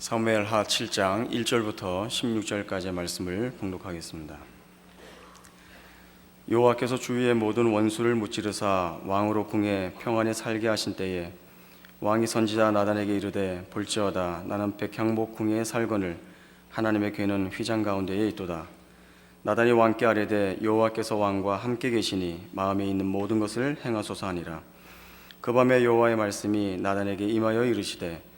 사무엘하 7장 1절부터 16절까지의 말씀을 봉독하겠습니다. 여호와께서 주위의 모든 원수를 무찌르사 왕으로 궁에 평안히 살게 하신 때에 왕이 선지자 나단에게 이르되 볼지어다 나는 백향목 궁에 살거늘 하나님의 궤는 휘장 가운데에 있도다. 나단이 왕께 아뢰되 여호와께서 왕과 함께 계시니 마음에 있는 모든 것을 행하소서 하니라. 그 밤에 여호와의 말씀이 나단에게 임하여 이르시되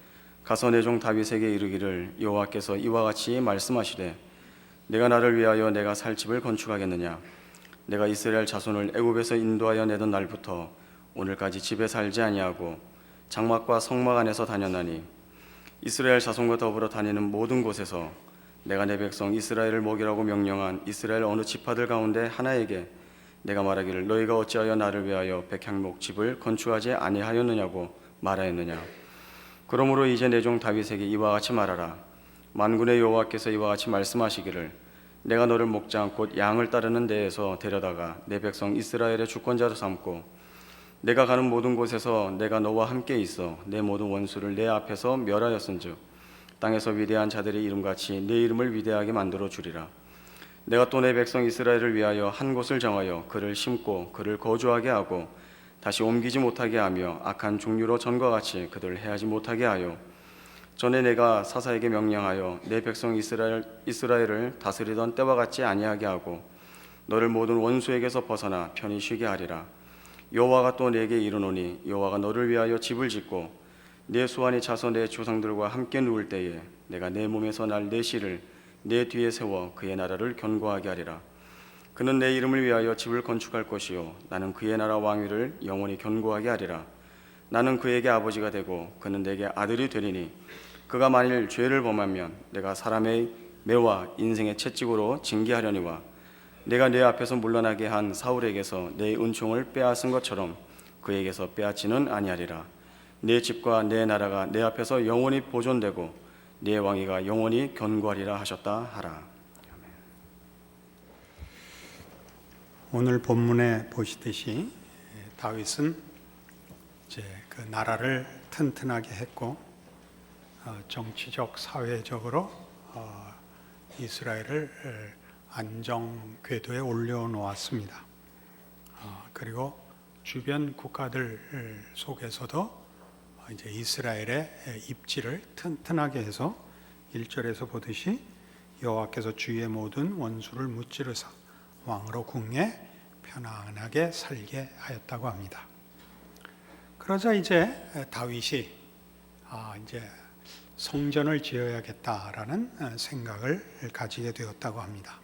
가서 내 종 다윗에게 이르기를 여호와께서 이와 같이 말씀하시되 내가 나를 위하여 내가 살 집을 건축하겠느냐. 내가 이스라엘 자손을 애굽에서 인도하여 내던 날부터 오늘까지 집에 살지 아니하고 장막과 성막 안에서 다녔나니 이스라엘 자손과 더불어 다니는 모든 곳에서 내가 내 백성 이스라엘을 먹이라고 명령한 이스라엘 어느 지파들 가운데 하나에게 내가 말하기를 너희가 어찌하여 나를 위하여 백향목 집을 건축하지 아니하였느냐고 말하였느냐. 그러므로 이제 내 종 다윗에게 이와 같이 말하라. 만군의 여호와께서 이와 같이 말씀하시기를 내가 너를 목장 곧 양을 따르는 데에서 데려다가 내 백성 이스라엘의 주권자로 삼고 내가 가는 모든 곳에서 내가 너와 함께 있어 내 모든 원수를 내 앞에서 멸하였은즉 땅에서 위대한 자들의 이름같이 내 이름을 위대하게 만들어 주리라. 내가 또 내 백성 이스라엘을 위하여 한 곳을 정하여 그를 심고 그를 거주하게 하고 다시 옮기지 못하게 하며 악한 종류로 전과 같이 그들을 해하지 못하게 하여 전에 내가 사사에게 명령하여 내 백성 이스라엘을 다스리던 때와 같지 아니하게 하고 너를 모든 원수에게서 벗어나 편히 쉬게 하리라. 여호와가 또 내게 이르노니 여호와가 너를 위하여 집을 짓고 내 수완이 차서 내 조상들과 함께 누울 때에 내가 내 몸에서 날 내 씨를 내 뒤에 세워 그의 나라를 견고하게 하리라. 그는 내 이름을 위하여 집을 건축할 것이요 나는 그의 나라 왕위를 영원히 견고하게 하리라. 나는 그에게 아버지가 되고 그는 내게 아들이 되리니 그가 만일 죄를 범하면 내가 사람의 매와 인생의 채찍으로 징계하려니와 내가 내 앞에서 물러나게 한 사울에게서 내 은총을 빼앗은 것처럼 그에게서 빼앗지는 아니하리라. 내 집과 내 나라가 내 앞에서 영원히 보존되고 내 왕위가 영원히 견고하리라 하셨다 하라. 오늘 본문에 보시듯이 다윗은 이제 그 나라를 튼튼하게 했고 정치적 사회적으로 이스라엘을 안정 궤도에 올려놓았습니다. 그리고 주변 국가들 속에서도 이제 이스라엘의 입지를 튼튼하게 해서 1절에서 보듯이 여호와께서 주의 모든 원수를 무찌르사 왕으로 궁에 편안하게 살게 하였다고 합니다. 그러자 이제 다윗이 이제 성전을 지어야겠다라는 생각을 가지게 되었다고 합니다.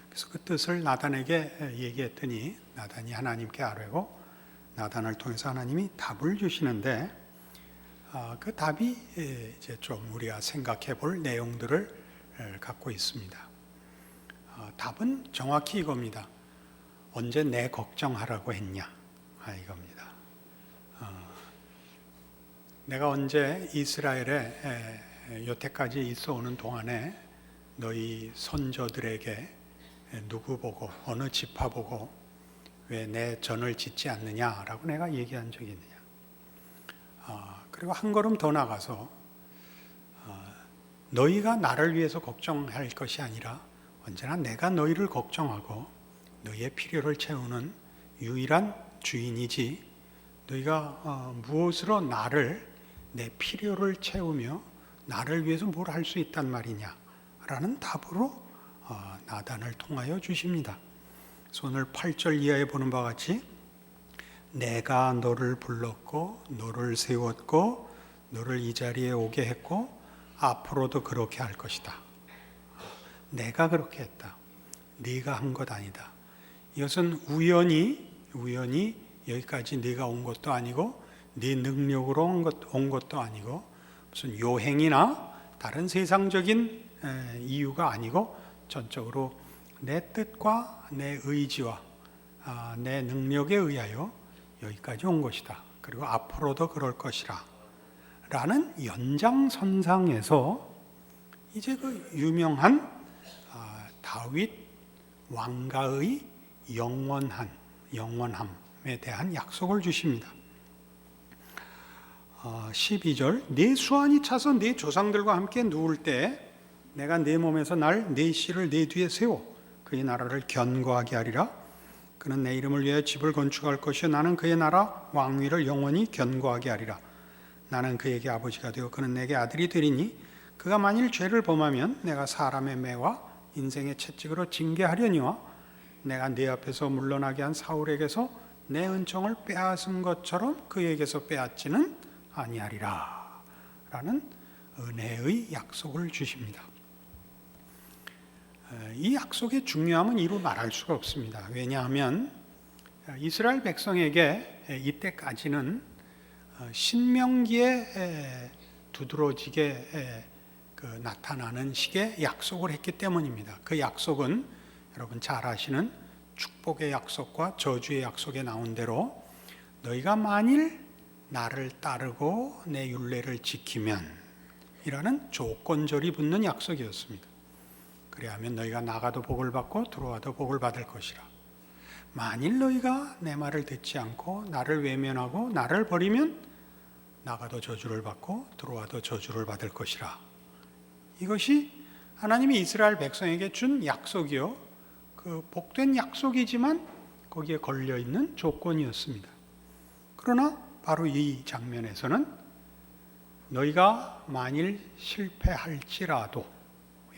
그래서 그 뜻을 나단에게 얘기했더니 나단이 하나님께 아뢰고 나단을 통해서 하나님이 답을 주시는데 그 답이 이제 좀 우리가 생각해 볼 내용들을 갖고 있습니다. 답은 정확히 이겁니다. 언제 내 걱정하라고 했냐? 이겁니다. 내가 언제 이스라엘에 여태까지 있어 오는 동안에 너희 선조들에게 누구 보고 어느 지파 보고 왜 내 전을 짓지 않느냐라고 내가 얘기한 적이 있느냐? 그리고 한 걸음 더 나가서 너희가 나를 위해서 걱정할 것이 아니라 언제나 내가 너희를 걱정하고 너희의 필요를 채우는 유일한 주인이지 너희가 무엇으로 나를 내 필요를 채우며 나를 위해서 뭘 할 수 있단 말이냐 라는 답으로 나단을 통하여 주십니다. 그래서 오늘 8절 이하에 보는 바와 같이 내가 너를 불렀고 너를 세웠고 너를 이 자리에 오게 했고 앞으로도 그렇게 할 것이다. 내가 그렇게 했다. 네가 한 것 아니다. 이것은 우연히 여기까지 네가 온 것도 아니고 네 능력으로 온 것도 아니고 무슨 요행이나 다른 세상적인 이유가 아니고 전적으로 내 뜻과 내 의지와 내 능력에 의하여 여기까지 온 것이다. 그리고 앞으로도 그럴 것이라 라는 연장선상에서 이제 그 유명한 다윗 왕가의 영원함에 대한 약속을 주십니다. 12절 내 수완이 차서 내 조상들과 함께 누울 때 내가 내 몸에서 내 씨를 내 뒤에 세워 그의 나라를 견고하게 하리라. 그는 내 이름을 위하여 집을 건축할 것이요 나는 그의 나라 왕위를 영원히 견고하게 하리라. 나는 그에게 아버지가 되어 그는 내게 아들이 되리니 그가 만일 죄를 범하면 내가 사람의 매와 인생의 채찍으로 징계하려니와 내가 네 앞에서 물러나게 한 사울에게서 내 은총을 빼앗은 것처럼 그에게서 빼앗지는 아니하리라 라는 은혜의 약속을 주십니다. 이 약속의 중요함은 이루 말할 수가 없습니다. 왜냐하면 이스라엘 백성에게 이때까지는 신명기에 두드러지게 나타나는 식의 약속을 했기 때문입니다. 그 약속은 여러분 잘 아시는 축복의 약속과 저주의 약속에 나온 대로 너희가 만일 나를 따르고 내 율례를 지키면 이라는 조건절이 붙는 약속이었습니다. 그래야면 너희가 나가도 복을 받고 들어와도 복을 받을 것이라. 만일 너희가 내 말을 듣지 않고 나를 외면하고 나를 버리면 나가도 저주를 받고 들어와도 저주를 받을 것이라. 이것이 하나님이 이스라엘 백성에게 준 약속이요, 그 복된 약속이지만 거기에 걸려있는 조건이었습니다. 그러나 바로 이 장면에서는 너희가 만일 실패할지라도에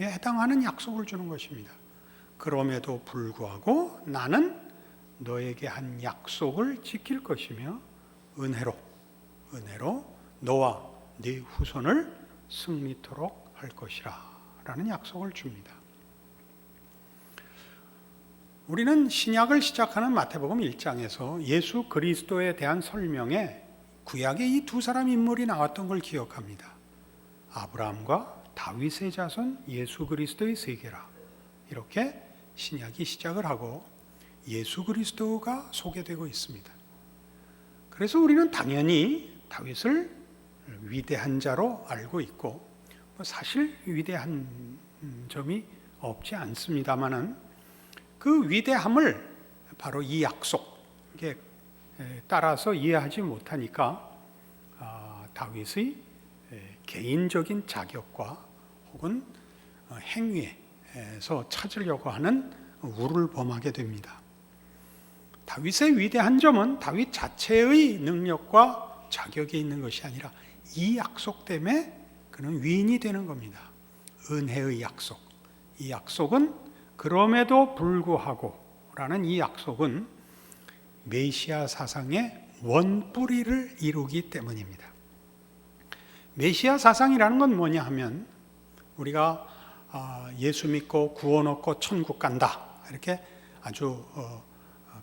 해당하는 약속을 주는 것입니다. 그럼에도 불구하고 나는 너에게 한 약속을 지킬 것이며 은혜로 너와 네 후손을 승리토록 할 것이라 라는 약속을 줍니다. 우리는 신약을 시작하는 마태복음 1장에서 예수 그리스도에 대한 설명에 구약의 이 두 사람 인물이 나왔던 걸 기억합니다. 아브라함과 다윗의 자손 예수 그리스도의 세계라. 이렇게 신약이 시작을 하고 예수 그리스도가 소개되고 있습니다. 그래서 우리는 당연히 다윗을 위대한 자로 알고 있고 사실 위대한 점이 없지 않습니다만은 그 위대함을 바로 이 약속에 따라서 이해하지 못하니까 다윗의 개인적인 자격과 혹은 행위에서 찾으려고 하는 우를 범하게 됩니다. 다윗의 위대한 점은 다윗 자체의 능력과 자격이 있는 것이 아니라 이 약속 때문에 그는 위인이 되는 겁니다. 은혜의 약속. 이 약속은 그럼에도 불구하고 라는 이 약속은 메시아 사상의 원뿌리를 이루기 때문입니다. 메시아 사상이라는 건 뭐냐 하면 우리가 예수 믿고 구원 얻고 천국 간다 이렇게 아주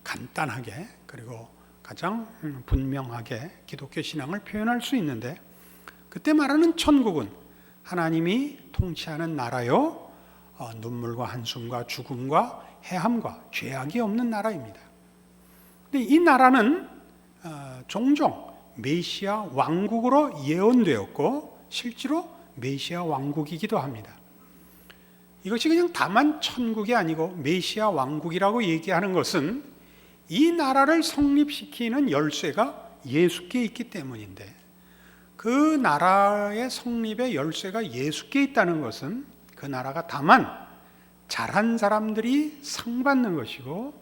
간단하게 그리고 가장 분명하게 기독교 신앙을 표현할 수 있는데 그때 말하는 천국은 하나님이 통치하는 나라요 눈물과 한숨과 죽음과 해함과 죄악이 없는 나라입니다. 근데 이 나라는 종종 메시아 왕국으로 예언되었고 실제로 메시아 왕국이기도 합니다. 이것이 그냥 다만 천국이 아니고 메시아 왕국이라고 얘기하는 것은 이 나라를 성립시키는 열쇠가 예수께 있기 때문인데 그 나라의 성립의 열쇠가 예수께 있다는 것은 그 나라가 다만 잘한 사람들이 상 받는 것이고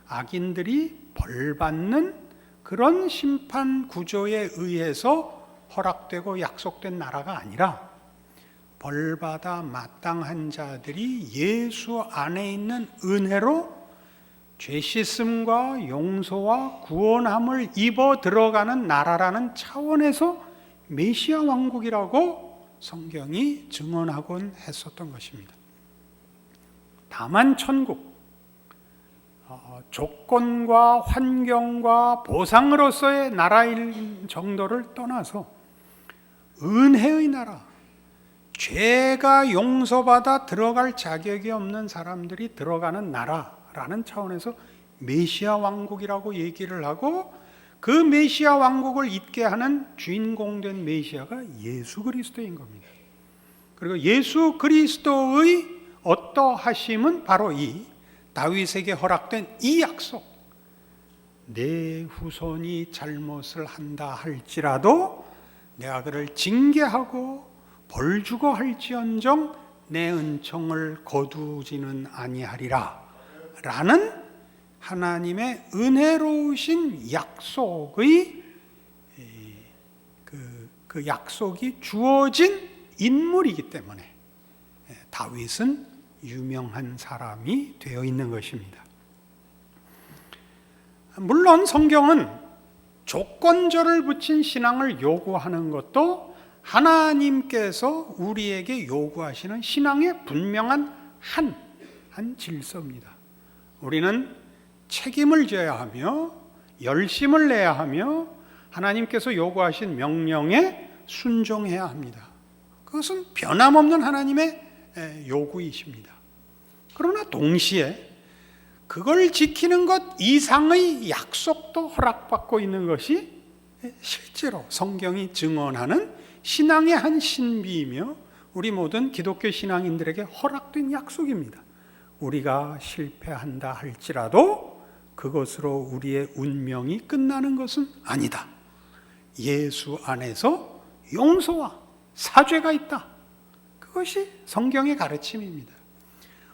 악인들이 벌 받는 그런 심판 구조에 의해서 허락되고 약속된 나라가 아니라 벌받아 마땅한 자들이 예수 안에 있는 은혜로 죄 씻음과 용서와 구원함을 입어 들어가는 나라라는 차원에서 메시아 왕국이라고 성경이 증언하곤 했었던 것입니다. 다만 천국, 조건과 환경과 보상으로서의 나라일 정도를 떠나서 은혜의 나라, 죄가 용서받아 들어갈 자격이 없는 사람들이 들어가는 나라라는 차원에서 메시아 왕국이라고 얘기를 하고 그 메시아 왕국을 잇게 하는 주인공된 메시아가 예수 그리스도인 겁니다. 그리고 예수 그리스도의 어떠하심은 바로 이 다윗에게 허락된 이 약속, 내 후손이 잘못을 한다 할지라도 내가 그를 징계하고 벌주고 할지언정 내 은총을 거두지는 아니하리라 라는 하나님의 은혜로우신 약속의 그 약속이 주어진 인물이기 때문에 다윗은 유명한 사람이 되어 있는 것입니다. 물론 성경은 조건절을 붙인 신앙을 요구하는 것도 하나님께서 우리에게 요구하시는 신앙의 분명한 한 질서입니다. 우리는 책임을 져야 하며 열심을 내야 하며 하나님께서 요구하신 명령에 순종해야 합니다. 그것은 변함없는 하나님의 요구이십니다. 그러나 동시에 그걸 지키는 것 이상의 약속도 허락받고 있는 것이 실제로 성경이 증언하는 신앙의 한 신비이며 우리 모든 기독교 신앙인들에게 허락된 약속입니다. 우리가 실패한다 할지라도 그것으로 우리의 운명이 끝나는 것은 아니다. 예수 안에서 용서와 사죄가 있다. 그것이 성경의 가르침입니다.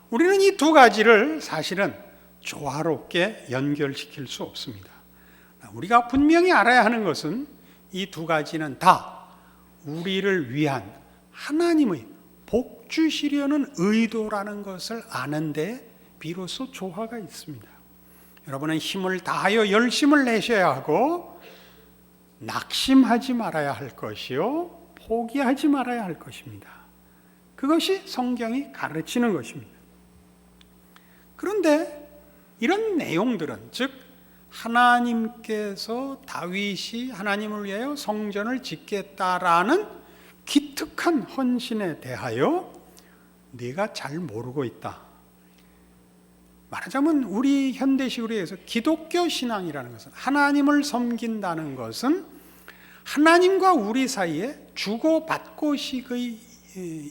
우리는 이 두 가지를 사실은 조화롭게 연결시킬 수 없습니다. 우리가 분명히 알아야 하는 것은 이 두 가지는 다 우리를 위한 하나님의 복 주시려는 의도라는 것을 아는데 비로소 조화가 있습니다. 여러분은 힘을 다하여 열심을 내셔야 하고 낙심하지 말아야 할 것이요 포기하지 말아야 할 것입니다. 그것이 성경이 가르치는 것입니다. 그런데 이런 내용들은 즉 하나님께서 다윗이 하나님을 위하여 성전을 짓겠다라는 기특한 헌신에 대하여 네가 잘 모르고 있다. 말하자면 우리 현대식으로 해서 기독교 신앙이라는 것은 하나님을 섬긴다는 것은 하나님과 우리 사이에 주고받고식의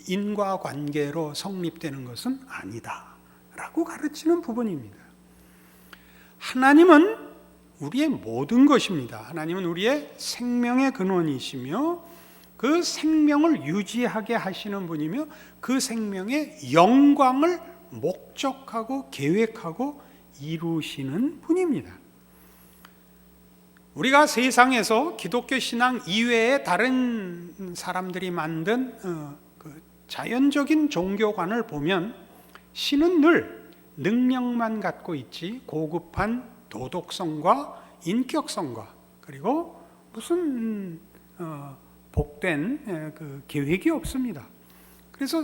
인과관계로 성립되는 것은 아니다 라고 가르치는 부분입니다. 하나님은 우리의 모든 것입니다. 하나님은 우리의 생명의 근원이시며 그 생명을 유지하게 하시는 분이며 그 생명의 영광을 목적하고 계획하고 이루시는 분입니다. 우리가 세상에서 기독교 신앙 이외에 다른 사람들이 만든 자연적인 종교관을 보면 신은 늘 능력만 갖고 있지 고급한 도덕성과 인격성과 그리고 무슨 복된 그 계획이 없습니다. 그래서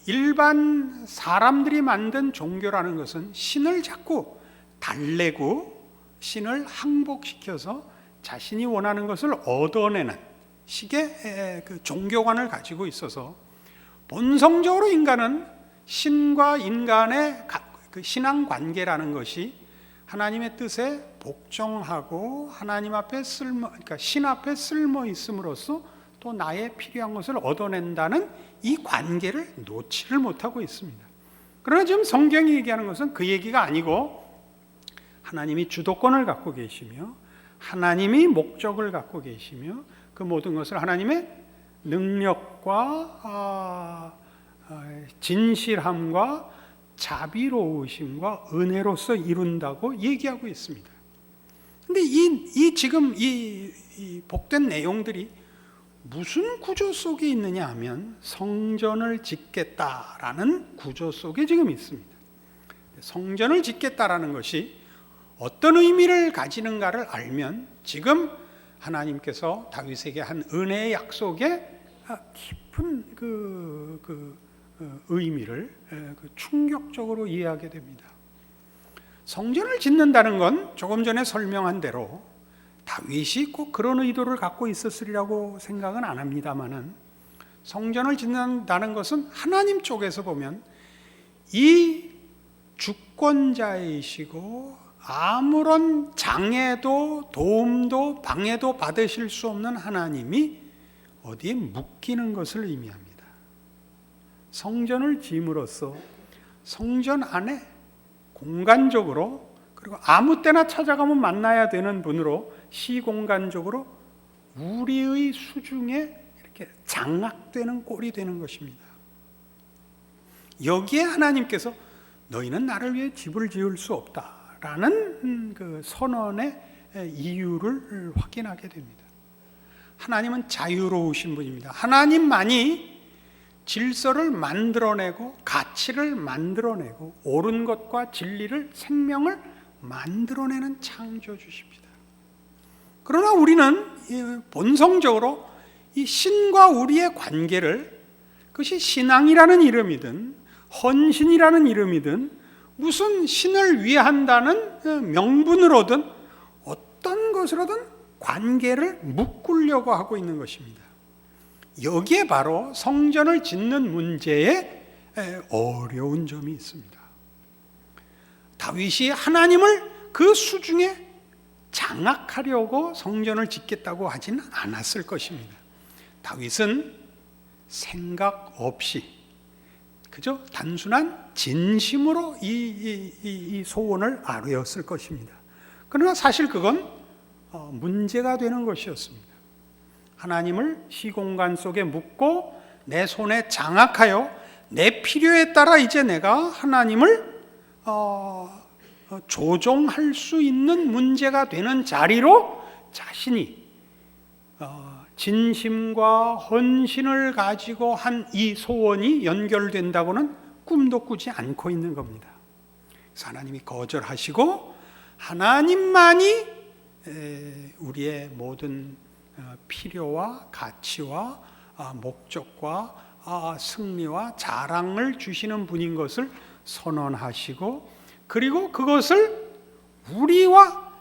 일반 사람들이 만든 종교라는 것은 신을 자꾸 달래고 신을 항복시켜서 자신이 원하는 것을 얻어내는 식의 그 종교관을 가지고 있어서 본성적으로 인간은 신과 인간의 그 신앙 관계라는 것이 하나님의 뜻에 복종하고 하나님 앞에 그러니까 신 앞에 쓸모 있음으로써 또 나의 필요한 것을 얻어낸다는 이 관계를 놓지를 못하고 있습니다. 그러나 지금 성경이 얘기하는 것은 그 얘기가 아니고 하나님이 주도권을 갖고 계시며 하나님이 목적을 갖고 계시며 그 모든 것을 하나님의 능력과 진실함과 자비로우심과 은혜로서 이룬다고 얘기하고 있습니다. 근데 지금 이 복된 내용들이 무슨 구조 속에 있느냐 하면 성전을 짓겠다라는 구조 속에 지금 있습니다. 성전을 짓겠다라는 것이 어떤 의미를 가지는가를 알면 지금 하나님께서 다윗에게 한 은혜의 약속에 깊은 의미를 충격적으로 이해하게 됩니다. 성전을 짓는다는 건 조금 전에 설명한 대로 다윗이 꼭 그런 의도를 갖고 있었으리라고 생각은 안 합니다만은 성전을 짓는다는 것은 하나님 쪽에서 보면 이 주권자이시고 아무런 장애도 도움도 방해도 받으실 수 없는 하나님이 어디에 묶이는 것을 의미합니다. 성전을 지음으로써 성전 안에 공간적으로 그리고 아무 때나 찾아가면 만나야 되는 분으로 시공간적으로 우리의 수중에 이렇게 장악되는 꼴이 되는 것입니다. 여기에 하나님께서 너희는 나를 위해 집을 지을 수 없다라는 그 선언의 이유를 확인하게 됩니다. 하나님은 자유로우신 분입니다. 하나님만이 질서를 만들어내고 가치를 만들어내고 옳은 것과 진리를, 생명을 만들어내는 창조주십니다. 그러나 우리는 본성적으로 이 신과 우리의 관계를, 그것이 신앙이라는 이름이든 헌신이라는 이름이든 무슨 신을 위한다는 명분으로든 어떤 것으로든 관계를 묶으려고 하고 있는 것입니다. 여기에 바로 성전을 짓는 문제에 어려운 점이 있습니다. 다윗이 하나님을 그 수중에 장악하려고 성전을 짓겠다고 하지는 않았을 것입니다. 다윗은 생각 없이 그저 단순한 진심으로 이 소원을 아뢰었을 것입니다. 그러나 사실 그건 문제가 되는 것이었습니다. 하나님을 시공간 속에 묻고 내 손에 장악하여 내 필요에 따라 이제 내가 하나님을 조종할 수 있는 문제가 되는 자리로 자신이 진심과 헌신을 가지고 한 이 소원이 연결된다고는 꿈도 꾸지 않고 있는 겁니다. 그래서 하나님이 거절하시고 하나님만이 우리의 모든 필요와 가치와 목적과 승리와 자랑을 주시는 분인 것을 선언하시고, 그리고 그것을 우리와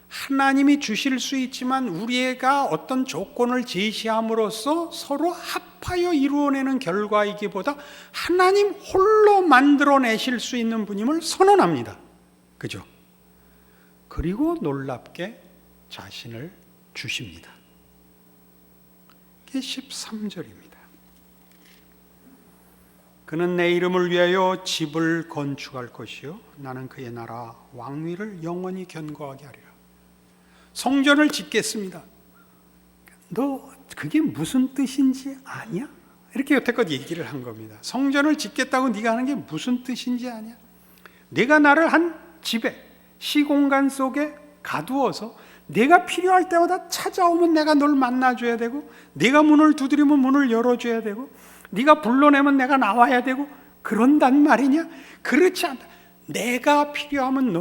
하나님이 주실 수 있지만 우리가 어떤 조건을 제시함으로써 서로 합하여 이루어내는 결과이기보다 하나님 홀로 만들어내실 수 있는 분임을 선언합니다. 그죠? 그리고 놀랍게 자신을 주십니다. 이게 13절입니다. 그는 내 이름을 위하여 집을 건축할 것이요 나는 그의 나라 왕위를 영원히 견고하게 하리라. 성전을 짓겠습니다. 너 그게 무슨 뜻인지 아냐? 이렇게 여태껏 얘기를 한 겁니다. 성전을 짓겠다고 네가 하는 게 무슨 뜻인지 아냐? 네가 나를 한 집에, 시공간 속에 가두어서 내가 필요할 때마다 찾아오면 내가 널 만나줘야 되고, 네가 문을 두드리면 문을 열어줘야 되고, 네가 불러내면 내가 나와야 되고, 그런단 말이냐? 그렇지 않다. 내가 필요하면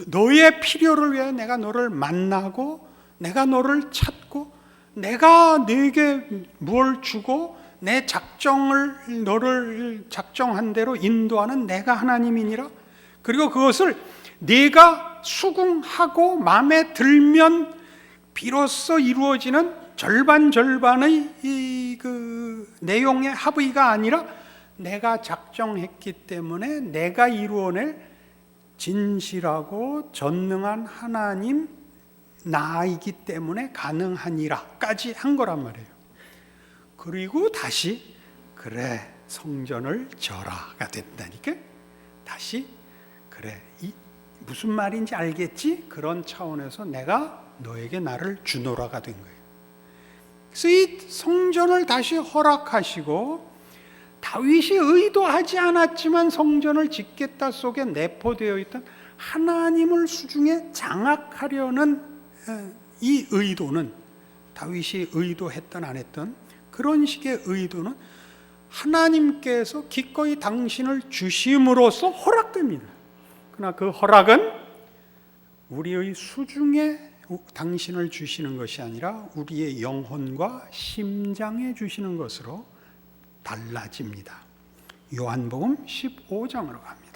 너의 필요를 위해 내가 너를 만나고, 내가 너를 찾고, 내가 네게 뭘 주고 내 작정을 너를 작정한 대로 인도하는 내가 하나님이니라. 그리고 그것을 네가 수긍하고 마음에 들면 비로소 이루어지는 절반의 그 내용의 합의가 아니라 내가 작정했기 때문에 내가 이루어낼 진실하고 전능한 하나님 나이기 때문에 가능하니라까지 한 거란 말이에요. 그리고 다시 그래 성전을 져라가 된다니까. 다시 그래 무슨 말인지 알겠지? 그런 차원에서 내가 너에게 나를 주노라가 된 거예요. 그래서 이 성전을 다시 허락하시고, 다윗이 의도하지 않았지만 성전을 짓겠다 속에 내포되어 있던 하나님을 수중에 장악하려는 이 의도는, 다윗이 의도했던 안 했던 그런 식의 의도는 하나님께서 기꺼이 당신을 주심으로써 허락됩니다. 그러나 그 허락은 우리의 수중에 당신을 주시는 것이 아니라 우리의 영혼과 심장에 주시는 것으로 달라집니다. 요한복음 15장으로 갑니다.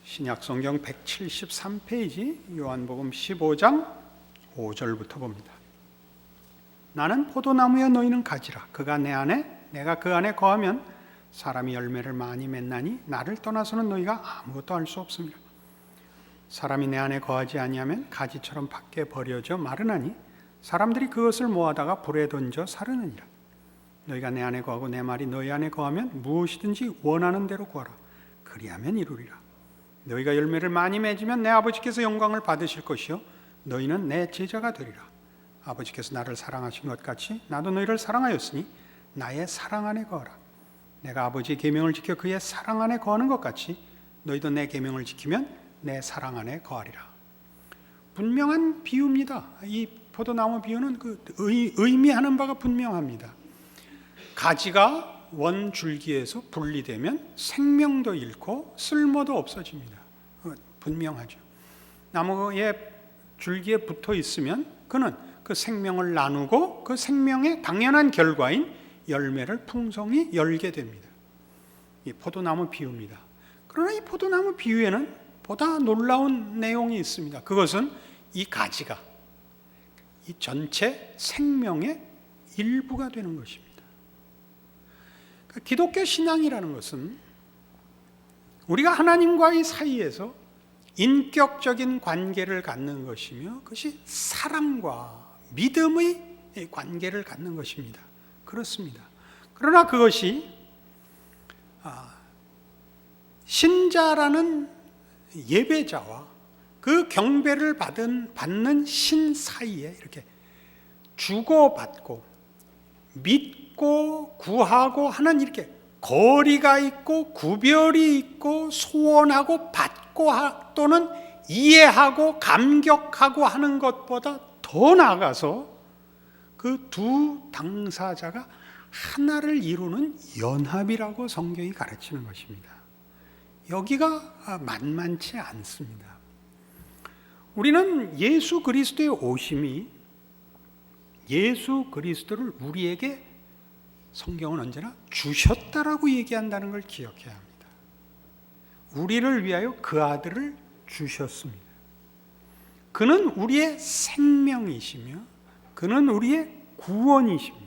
신약성경 173페이지 요한복음 15장 5절부터 봅니다. 나는 포도나무여 너희는 가지라. 그가 내 안에 내가 그 안에 거하면 사람이 열매를 많이 맺나니 나를 떠나서는 너희가 아무것도 할 수 없습니다. 사람이 내 안에 거하지 아니하면 가지처럼 밖에 버려져 마르나니 사람들이 그것을 모아다가 불에 던져 사르느니라. 너희가 내 안에 거하고 내 말이 너희 안에 거하면 무엇이든지 원하는 대로 구하라. 그리하면 이루리라. 너희가 열매를 많이 맺으면 내 아버지께서 영광을 받으실 것이요 너희는 내 제자가 되리라. 아버지께서 나를 사랑하신 것 같이 나도 너희를 사랑하였으니 나의 사랑 안에 거하라. 내가 아버지의 계명을 지켜 그의 사랑 안에 거하는 것 같이 너희도 내 계명을 지키면 내 사랑 안에 거하리라. 분명한 비유입니다. 이 포도나무 비유는 그 의미하는 바가 분명합니다. 가지가 원 줄기에서 분리되면 생명도 잃고 쓸모도 없어집니다. 분명하죠. 나무의 줄기에 붙어 있으면 그는 그 생명을 나누고 그 생명의 당연한 결과인 열매를 풍성히 열게 됩니다. 이 포도나무 비유입니다. 그러나 이 포도나무 비유에는 보다 놀라운 내용이 있습니다. 그것은 이 가지가 이 전체 생명의 일부가 되는 것입니다. 기독교 신앙이라는 것은 우리가 하나님과의 사이에서 인격적인 관계를 갖는 것이며 그것이 사랑과 믿음의 관계를 갖는 것입니다. 그렇습니다. 그러나 그것이 신자라는 예배자와 그 경배를 받는 신 사이에 이렇게 주고받고 믿고 구하고 하는 이렇게 거리가 있고 구별이 있고 소원하고 받고 또는 이해하고 감격하고 하는 것보다 더 나아가서 그 두 당사자가 하나를 이루는 연합이라고 성경이 가르치는 것입니다. 여기가 만만치 않습니다. 우리는 예수 그리스도의 오심이 예수 그리스도를 우리에게 성경은 언제나 주셨다라고 얘기한다는 걸 기억해야 합니다. 우리를 위하여 그 아들을 주셨습니다. 그는 우리의 생명이시며 그는 우리의 구원이십니다.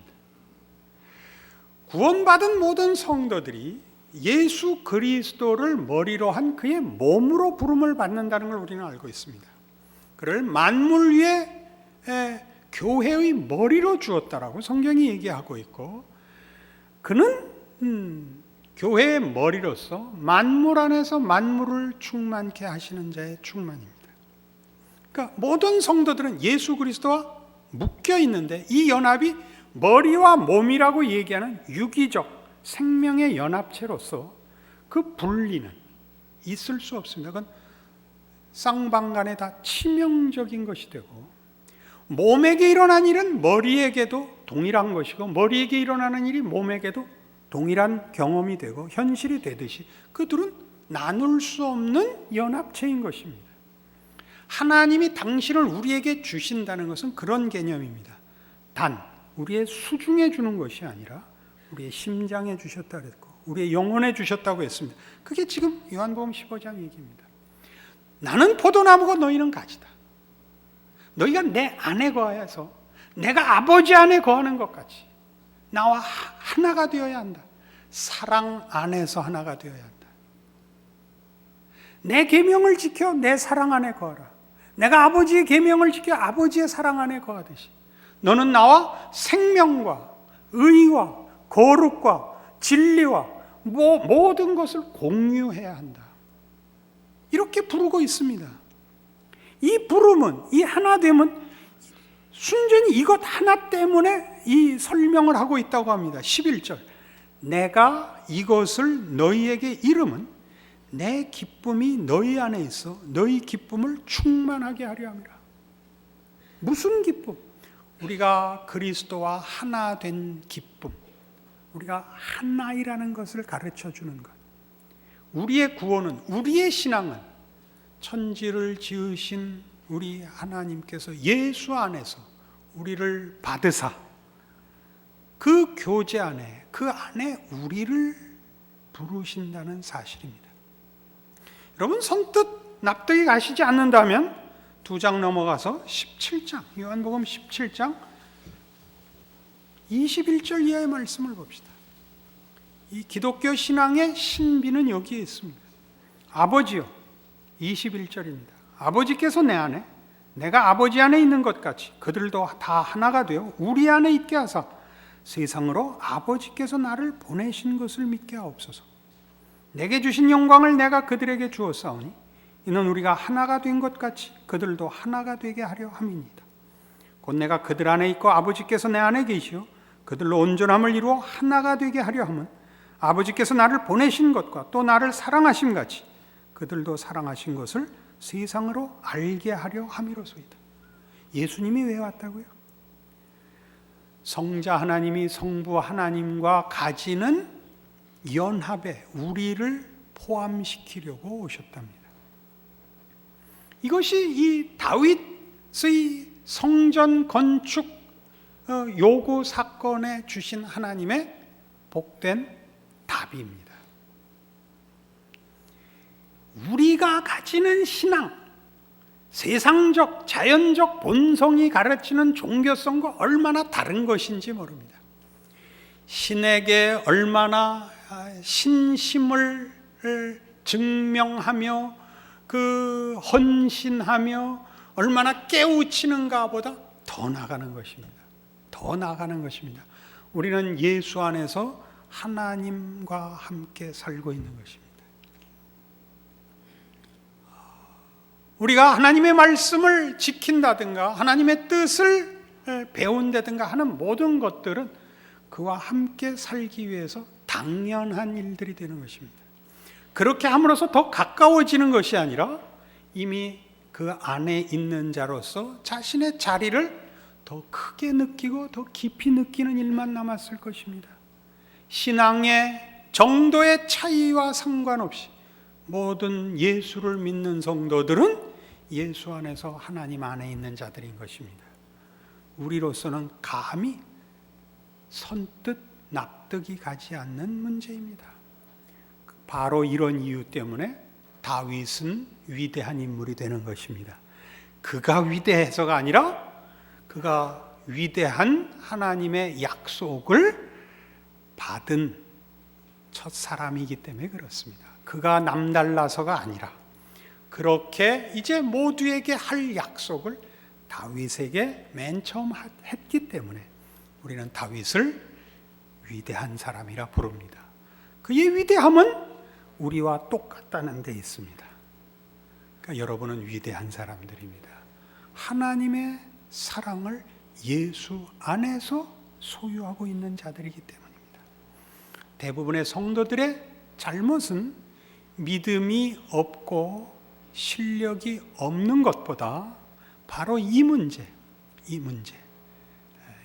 구원받은 모든 성도들이 예수 그리스도를 머리로 한 그의 몸으로 부름을 받는다는 걸 우리는 알고 있습니다. 그를 만물 위에 교회의 머리로 주었다라고 성경이 얘기하고 있고 그는 교회의 머리로서 만물 안에서 만물을 충만케 하시는 자의 충만입니다. 그러니까 모든 성도들은 예수 그리스도와 묶여 있는데 이 연합이 머리와 몸이라고 얘기하는 유기적 생명의 연합체로서 그 분리는 있을 수 없습니다. 그건 쌍방간에 다 치명적인 것이 되고 몸에게 일어난 일은 머리에게도 동일한 것이고 머리에게 일어나는 일이 몸에게도 동일한 경험이 되고 현실이 되듯이 그들은 나눌 수 없는 연합체인 것입니다. 하나님이 당신을 우리에게 주신다는 것은 그런 개념입니다. 단 우리의 수중에 주는 것이 아니라 우리의 심장에 주셨다 그랬고 우리의 영혼에 주셨다고 했습니다. 그게 지금 요한복음 15장 얘기입니다. 나는 포도나무고 너희는 가지다. 너희가 내 안에 거하여서 내가 아버지 안에 거하는 것 같이 나와 하나가 되어야 한다. 사랑 안에서 하나가 되어야 한다. 내 계명을 지켜 내 사랑 안에 거하라. 내가 아버지의 계명을 지켜 아버지의 사랑 안에 거하듯이 너는 나와 생명과 의와 거룩과 진리와 모든 것을 공유해야 한다. 이렇게 부르고 있습니다. 이 부름은, 이 하나됨은 순전히 이것 하나 때문에 이 설명을 하고 있다고 합니다. 11절 내가 이것을 너희에게 이름은 내 기쁨이 너희 안에 있어 너희 기쁨을 충만하게 하려 함이라. 무슨 기쁨? 우리가 그리스도와 하나 된 기쁨, 우리가 하나이라는 것을 가르쳐 주는 것. 우리의 구원은, 우리의 신앙은 천지를 지으신 우리 하나님께서 예수 안에서 우리를 받으사 그 교제 안에, 그 안에 우리를 부르신다는 사실입니다. 여러분 선뜻 납득이 가시지 않는다면 두 장 넘어가서 17장, 요한복음 17장 21절 이하의 말씀을 봅시다. 이 기독교 신앙의 신비는 여기에 있습니다. 아버지요, 21절입니다. 아버지께서 내 안에, 내가 아버지 안에 있는 것 같이 그들도 다 하나가 되어 우리 안에 있게 하사 세상으로 아버지께서 나를 보내신 것을 믿게 하옵소서. 내게 주신 영광을 내가 그들에게 주었사오니 이는 우리가 하나가 된 것 같이 그들도 하나가 되게 하려 함이니이다. 곧 내가 그들 안에 있고 아버지께서 내 안에 계시오 그들로 온전함을 이루어 하나가 되게 하려 함은 아버지께서 나를 보내신 것과 또 나를 사랑하심 같이 그들도 사랑하신 것을 세상으로 알게 하려 함이로소이다. 예수님이 왜 왔다고요? 성자 하나님이 성부 하나님과 가지는 연합에 우리를 포함시키려고 오셨답니다. 이것이 이 다윗의 성전 건축 요구 사건에 주신 하나님의 복된 답입니다. 우리가 가지는 신앙, 세상적, 자연적 본성이 가르치는 종교성과 얼마나 다른 것인지 모릅니다. 신에게 얼마나 신심을 증명하며 그 헌신하며 얼마나 깨우치는가 보다 더 나가는 것입니다. 더 나가는 것입니다. 우리는 예수 안에서 하나님과 함께 살고 있는 것입니다. 우리가 하나님의 말씀을 지킨다든가 하나님의 뜻을 배운다든가 하는 모든 것들은 그와 함께 살기 위해서 당연한 일들이 되는 것입니다. 그렇게 함으로써 더 가까워지는 것이 아니라 이미 그 안에 있는 자로서 자신의 자리를 더 크게 느끼고 더 깊이 느끼는 일만 남았을 것입니다. 신앙의 정도의 차이와 상관없이 모든 예수를 믿는 성도들은 예수 안에서 하나님 안에 있는 자들인 것입니다. 우리로서는 감히 선뜻 납득이 가지 않는 문제입니다. 바로 이런 이유 때문에 다윗은 위대한 인물이 되는 것입니다. 그가 위대해서가 아니라 그가 위대한 하나님의 약속을 받은 첫 사람이기 때문에 그렇습니다. 그가 남달라서가 아니라 그렇게 이제 모두에게 할 약속을 다윗에게 맨 처음 했기 때문에 우리는 다윗을 위대한 사람이라 부릅니다. 그의 위대함은 우리와 똑같다는 데 있습니다. 그러니까 여러분은 위대한 사람들입니다. 하나님의 사랑을 예수 안에서 소유하고 있는 자들이기 때문입니다. 대부분의 성도들의 잘못은 믿음이 없고 실력이 없는 것보다 바로 이 문제,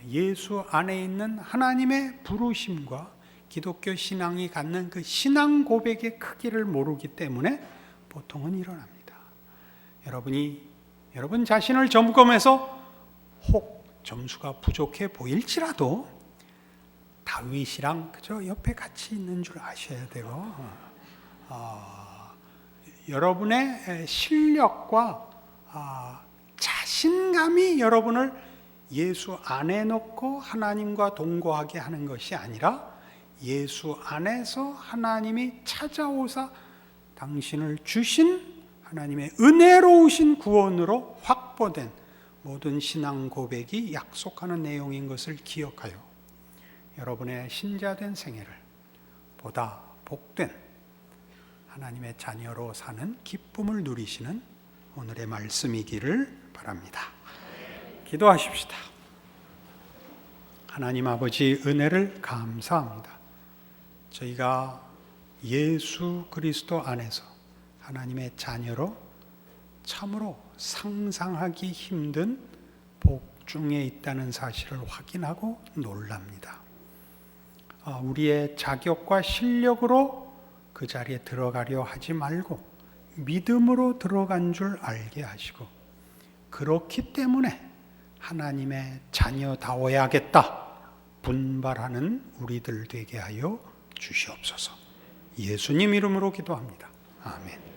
예수 안에 있는 하나님의 부르심과 기독교 신앙이 갖는 그 신앙 고백의 크기를 모르기 때문에 보통은 일어납니다. 여러분 자신을 점검해서 혹 점수가 부족해 보일지라도 다윗이랑 그저 옆에 같이 있는 줄 아셔야 되고 여러분의 실력과 자신감이 여러분을 예수 안에 놓고 하나님과 동거하게 하는 것이 아니라 예수 안에서 하나님이 찾아오사 당신을 주신 하나님의 은혜로우신 구원으로 확보된 모든 신앙 고백이 약속하는 내용인 것을 기억하여 여러분의 신자된 생애를 보다 복된 하나님의 자녀로 사는 기쁨을 누리시는 오늘의 말씀이기를 바랍니다. 기도하십시다. 하나님 아버지 은혜를 감사합니다. 저희가 예수 그리스도 안에서 하나님의 자녀로 참으로 상상하기 힘든 복 중에 있다는 사실을 확인하고 놀랍니다. 우리의 자격과 실력으로 그 자리에 들어가려 하지 말고 믿음으로 들어간 줄 알게 하시고 그렇기 때문에 하나님의 자녀다워야겠다 분발하는 우리들 되게 하여 주시옵소서. 예수님 이름으로 기도합니다. 아멘.